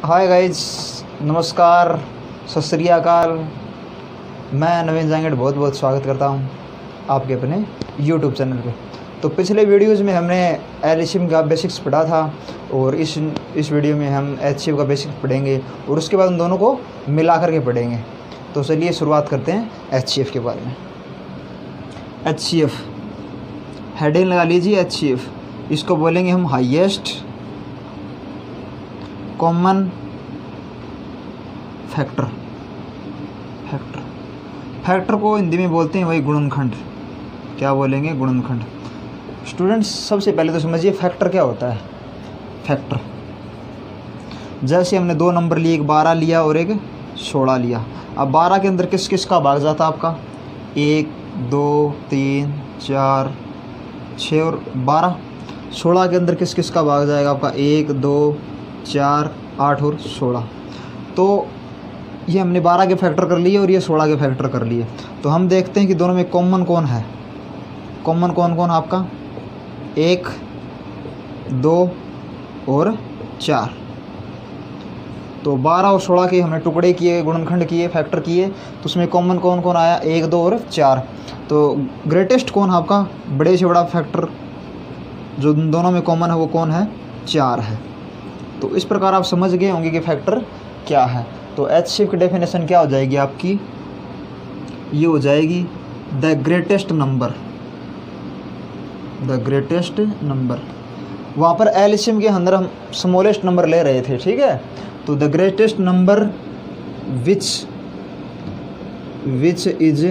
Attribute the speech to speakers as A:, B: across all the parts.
A: Hi guys, नमस्कार, सत श्री अकाल। मैं नवीन जांगड़ बहुत बहुत स्वागत करता हूं आपके अपने यूट्यूब चैनल पे। तो पिछले वीडियोज़ में हमने एलसीएम का बेसिक्स पढ़ा था और इस वीडियो में हम एचसीएफ का बेसिक्स पढ़ेंगे और उसके बाद उन दोनों को मिला करके पढ़ेंगे। तो चलिए शुरुआत करते हैं एचसीएफ के बारे में। एचसीएफ हेडिंग लगा लीजिए। एचसीएफ इसको बोलेंगे हम हाईएस्ट कॉमन फैक्टर। फैक्टर को हिंदी में बोलते हैं वही गुणनखंड। क्या बोलेंगे? गुणनखंड। स्टूडेंट्स सबसे पहले तो समझिए फैक्टर क्या होता है। फैक्टर जैसे हमने दो नंबर लिए, एक 12 लिया और एक 16 लिया। अब 12 के अंदर किस किस का भाग जाता है आपका? 1 2 3 4 6 और 12। 16 के अंदर किस किस का भाग जाएगा आपका? 1 2 4 8 और 16। तो ये हमने 12 के फैक्टर कर लिए और ये 16 के फैक्टर कर लिए। तो हम देखते हैं कि दोनों में कॉमन कौन है। कॉमन कौन कौन आपका? 1 2 और 4। तो 12 और 16 के हमने टुकड़े किए, गुणनखंड किए, फैक्टर किए। तो उसमें कॉमन कौन कौन आया? 1 2 और 4। तो ग्रेटेस्ट कौन है आपका? बड़े से बड़ा फैक्टर जो दोनों में कॉमन है वो कौन है? 4 है। तो इस प्रकार आप समझ गए होंगे कि फैक्टर क्या है। तो एचसीएफ की डेफिनेशन क्या हो जाएगी आपकी? ये हो जाएगी the greatest number. The greatest number. वहाँ पर एलसीएम के अंदर हम स्मॉलेस्ट नंबर ले रहे थे, ठीक है। तो the greatest number which is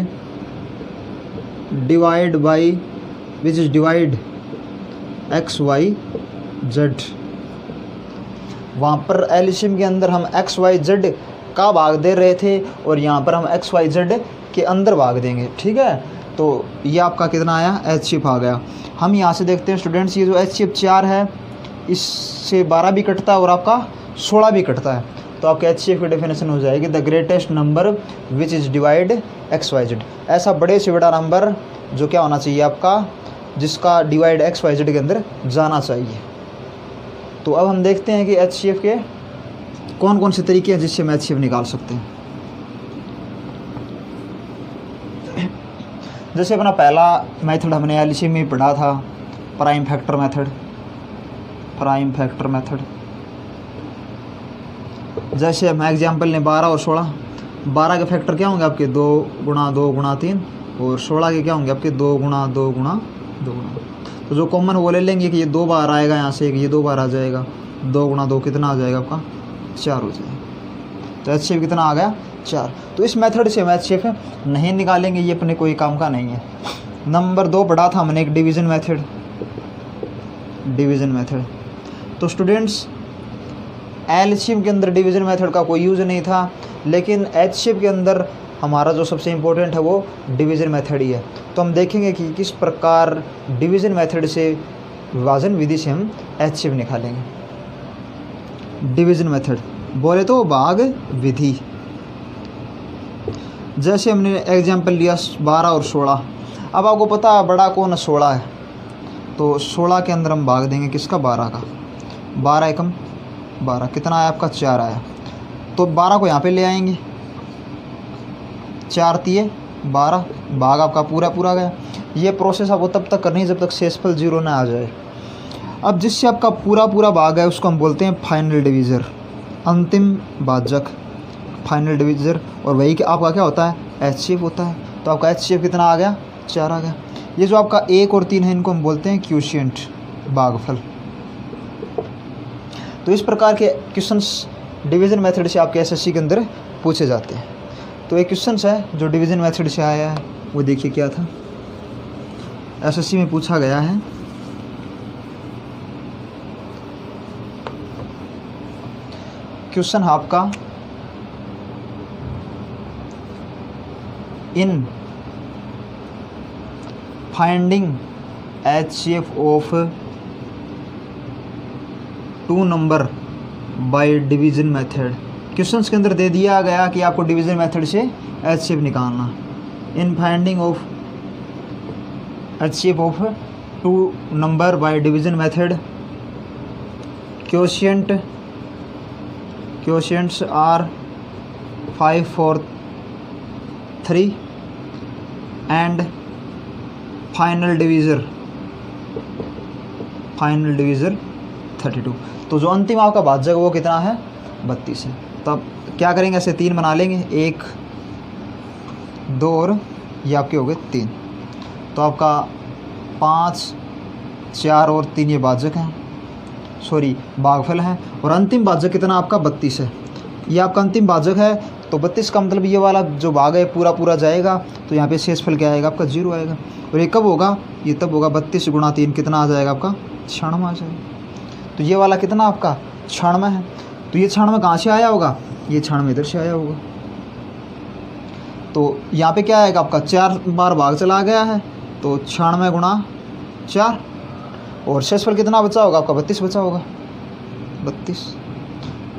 A: divide by which is divide X Y Z. वहाँ पर एलसीएम के अंदर हम एक्स वाई जेड का भाग दे रहे थे और यहाँ पर हम एक्स वाई जेड के अंदर भाग देंगे, ठीक है। तो ये आपका कितना आया? एचसीएफ आ गया। हम यहाँ से देखते हैं स्टूडेंट्स, ये जो एचसीएफ 4 है इससे 12 भी कटता है और आपका 16 भी कटता है। तो आपके एचसीएफ की डेफिनेशन हो जाएगी the greatest number which is divide X Y Z. ऐसा बड़े से बड़ा नंबर जो क्या होना चाहिए आपका, जिसका डिवाइड एक्स वाई जेड के अंदर जाना चाहिए। तो अब हम देखते हैं कि एचसीएफ के कौन कौन से तरीके हैं जिससे हम एचसीएफ निकाल सकते हैं। जैसे अपना पहला मेथड हमने एलसीएम में पढ़ा था, prime factor method. Prime factor method जैसे हम एग्जाम्पल ने 12 और 16। 12 के फैक्टर क्या होंगे आपके? 2 गुणा 2 गुणा 3 और 16 के क्या होंगे आपके? 2 गुणा 2 गुणा 2 गुणा। तो जो कॉमन वो ले लेंगे कि ये 2 बार आएगा यहाँ से, ये 2 बार आ जाएगा। 2 गुणा 2 कितना आ जाएगा आपका? 4 हो जाएगा। तो एचसीएफ कितना आ गया? 4। तो इस मेथड से हम एचसीएफ नहीं निकालेंगे, ये अपने कोई काम का नहीं है। नंबर 2 पढ़ा था हमने एक डिवीज़न मेथड। डिवीज़न मेथड तो स्टूडेंट्स एलसीएम के अंदर डिवीज़न मेथड का कोई यूज़ नहीं था, लेकिन एचसीएफ के अंदर हमारा जो सबसे इम्पोर्टेंट है वो डिवीज़न मेथड ही है। तो हम देखेंगे कि किस प्रकार डिवीज़न मेथड से, विभाजन विधि से हम एचसीएफ निकालेंगे। डिवीज़न मेथड बोले तो भाग विधि। जैसे हमने एग्जाम्पल लिया 12 और 16। अब आपको पता है बड़ा कौन है? 16 है। तो 16 के अंदर हम भाग देंगे किसका? 12 का। 12 एकम 12 कितना आया आपका? 4 आया। तो 12 को यहाँ पे ले आएंगे। 4 तिये 12, भाग आपका पूरा पूरा गया। ये प्रोसेस आपको तब तक करनी है जब तक शेषफल 0 ना आ जाए। अब जिससे आपका पूरा पूरा भाग है उसको हम बोलते हैं फाइनल डिवीज़र, अंतिम भाजक, फाइनल डिवीज़र। और वही कि आपका क्या होता है? एचसीएफ होता है। तो आपका एचसीएफ कितना आ गया? 4 आ गया। ये जो आपका 1 और 3 है इनको हम बोलते हैं क्वोशिएंट, भागफल। तो इस प्रकार के क्वेश्चंस डिवीज़न मेथड से आपके एसएससी के अंदर पूछे जाते हैं। तो एक क्वेश्चन है जो डिवीज़न मेथड से आया है, वो देखिए क्या था। एसएससी में पूछा गया है, क्वेश्चन आपका in finding HCF of 2 number by division method. Questions के अंदर दे दिया गया कि आपको डिवीज़न मेथड से एचसीएफ निकालना। In finding of HCF of 2 number by division method, quotients are 5, 4, 3 and final divisor 32। तो जो अंतिम आपका भाजक वो कितना है 32 है। तब क्या करेंगे, ऐसे 3 बना लेंगे, 1, 2 और ये आपके हो गए 3। तो आपका 5, 4 और 3 ये भाजक हैं, सॉरी भागफल हैं। और अंतिम भाजक कितना आपका 32 है। ये आपका अंतिम भाजक है। तो 32 का मतलब ये वाला जो भाग है पूरा जाएगा। तो यहाँ पे शेषफल क्या आएगा आपका 0 आएगा। और ये कब होगा, ये तब होगा 32 गुणा 3 कितना आ जाएगा आपका 96 आ जाएगा। तो ये वाला कितना आपका 96 है। तो ये 96 कहाँ से आया होगा, ये 96 इधर से आया होगा। तो यहाँ पे क्या आएगा आपका 4 बार भाग चला गया है, तो 96 गुणा 4 और शेषफल कितना बचा होगा आपका 32 बचा होगा 32।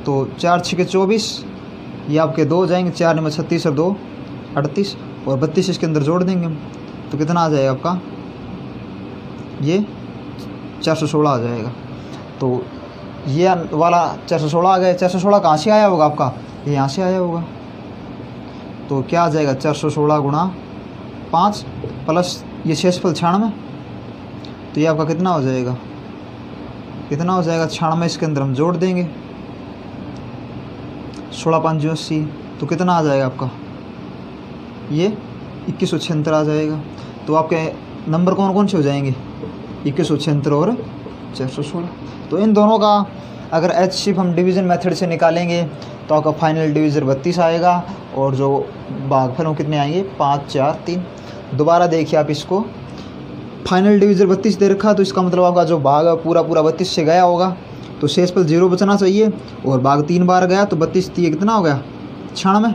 A: तो 4 6 24, ये आपके 2 हो जाएंगे, 4 में 36 और 2 38 और 32 इसके अंदर जोड़ देंगे हम। तो कितना आ जाएगा आपका, ये 416 आ जाएगा। तो ये वाला 416 आ गया। 416 कहाँ से आया होगा आपका, ये यहाँ से आया होगा। तो क्या आ जाएगा 416 गुणा 5 प्लस ये शेषफल 96। तो ये आपका कितना हो जाएगा, कितना हो जाएगा 96 इसके अंदर हम जोड़ देंगे, 16 5 80। तो कितना आ जाएगा आपका, ये 2176 आ जाएगा। तो आपके नंबर कौन कौन से हो जाएंगे, 2176 और 416। तो इन दोनों का अगर HCF हम डिवीज़न मेथड से निकालेंगे तो आपका फाइनल डिवीज़र 32 आएगा और जो भागफल कितने आएंगे 5 4 3। दोबारा देखिए आप इसको, फाइनल डिवीज़र 32 दे रखा, तो इसका मतलब आपका जो भाग है पूरा 32 से गया होगा। तो शेषफल 0 बचना चाहिए और भाग 3 बार गया तो 32 3 कितना हो गया 96।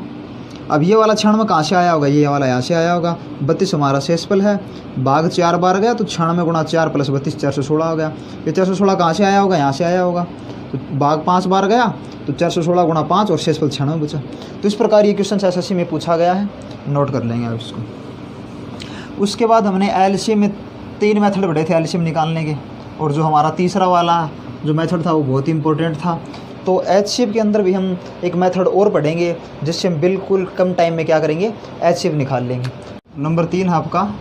A: अब ये वाला 96 कहाँ से आया होगा, ये वाला यहाँ से आया होगा। 32 हमारा शेषफल है, भाग 4 बार गया तो 96 गुणा 4 प्लस 32 416 हो गया। ये 416 कहाँ से आया होगा, यहाँ से आया होगा। तो भाग 5 बार गया तो 416 गुणा 5 और शेषफल 96 बचा। तो इस प्रकार ये क्वेश्चन SSC में पूछा गया है, नोट कर लेंगे आप इसको। उसके बाद हमने LCM में 3 मेथड पढ़े थे LCM निकालने के, और जो हमारा तीसरा वाला जो मेथड था वो बहुत ही इंपॉर्टेंट था। तो HCF के अंदर भी हम एक मेथड और पढ़ेंगे जिससे हम बिल्कुल कम टाइम में क्या करेंगे HCF निकाल लेंगे। नंबर 3 है आपका,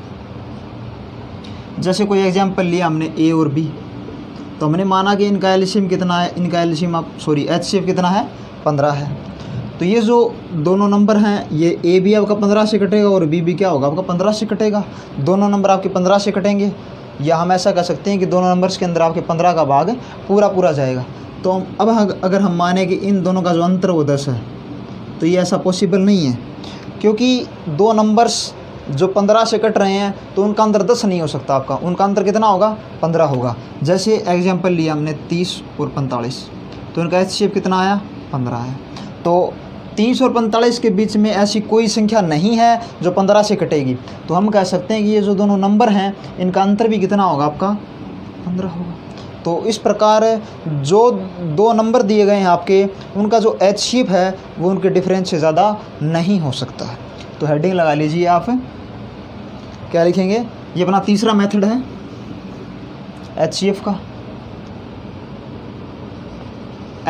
A: जैसे कोई एग्जांपल लिया हमने A और B, तो हमने माना कि इनका एलसीएम कितना है, इनका एलसीएम HCF कितना है 15 है। तो ये जो दोनों नंबर हैं ये A भी आपका 15 से कटेगा और B भी क्या होगा आपका 15 से कटेगा। दोनों नंबर आपके 15 से कटेंगे, या हम ऐसा कर सकते हैं कि दोनों नंबर्स के अंदर आपके 15 का भाग पूरा जाएगा। तो अब अगर हम माने कि इन दोनों का जो अंतर वो 10 है, तो ये ऐसा पॉसिबल नहीं है, क्योंकि दो नंबर्स जो 15 से कट रहे हैं तो उनका अंतर 10 नहीं हो सकता आपका, उनका अंतर कितना होगा 15 होगा। जैसे एग्जांपल लिया हमने 30 और 45, तो उनका HCF कितना आया 15 है। तो 30 और 45 के बीच में ऐसी कोई संख्या नहीं है जो 15 से कटेगी, तो हम कह सकते हैं कि ये जो दोनों नंबर हैं इनका अंतर भी कितना होगा आपका 15 होगा। तो इस प्रकार जो दो नंबर दिए गए हैं आपके, उनका जो HCF है वो उनके डिफरेंस से ज़्यादा नहीं हो सकता है। तो हेडिंग लगा लीजिए आप, क्या लिखेंगे, ये अपना तीसरा मेथड है HCF का।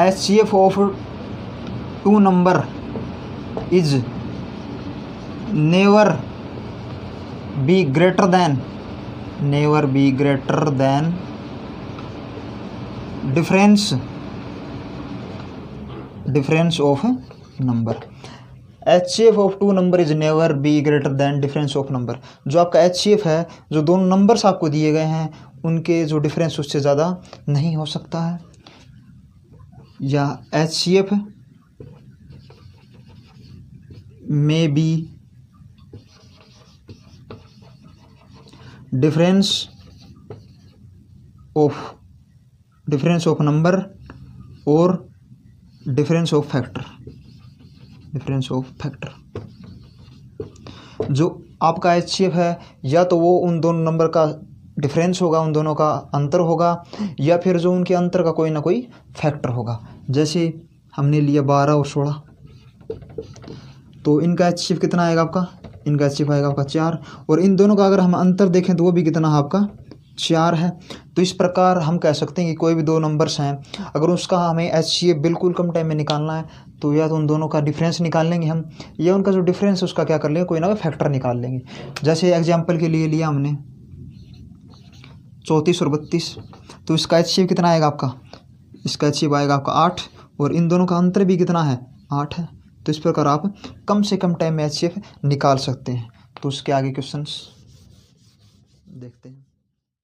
A: HCF of two number is never be greater than difference of number. HCF of two number is never be greater than difference of number. जो आपका HCF है, जो दोनों नंबर्स आपको दिए गए हैं उनके जो डिफरेंस उससे ज़्यादा नहीं हो सकता है। या HCF में बी डिफरेंस ऑफ नंबर और डिफरेंस ऑफ फैक्टर। जो आपका HCF है या तो वो उन दोनों नंबर का डिफरेंस होगा, उन दोनों का अंतर होगा, या फिर जो उनके अंतर का कोई ना कोई फैक्टर होगा। जैसे हमने लिया 12 और 16, तो इनका HCF कितना आएगा आपका, इनका HCF आएगा आपका 4, और इन दोनों का अगर हम अंतर देखें तो वो भी कितना है आपका 4 है। तो इस प्रकार हम कह सकते हैं कि कोई भी दो नंबर्स हैं, अगर उसका हमें HCF बिल्कुल कम टाइम में निकालना है तो या तो उन दोनों का डिफरेंस निकाल लेंगे हम, या उनका जो डिफरेंस है उसका क्या कर लेंगे, कोई ना कोई फैक्टर निकाल लेंगे। जैसे एग्जाम्पल के लिए लिया हमने 34 और 32, तो इसका HCF कितना आएगा आपका, इसका HCF आएगा आपका 8, और इन दोनों का अंतर भी कितना है, 8 है। तो इस प्रकार आप कम से कम टाइम में HCF निकाल सकते हैं। तो उसके आगे क्वेश्चंस देखते हैं।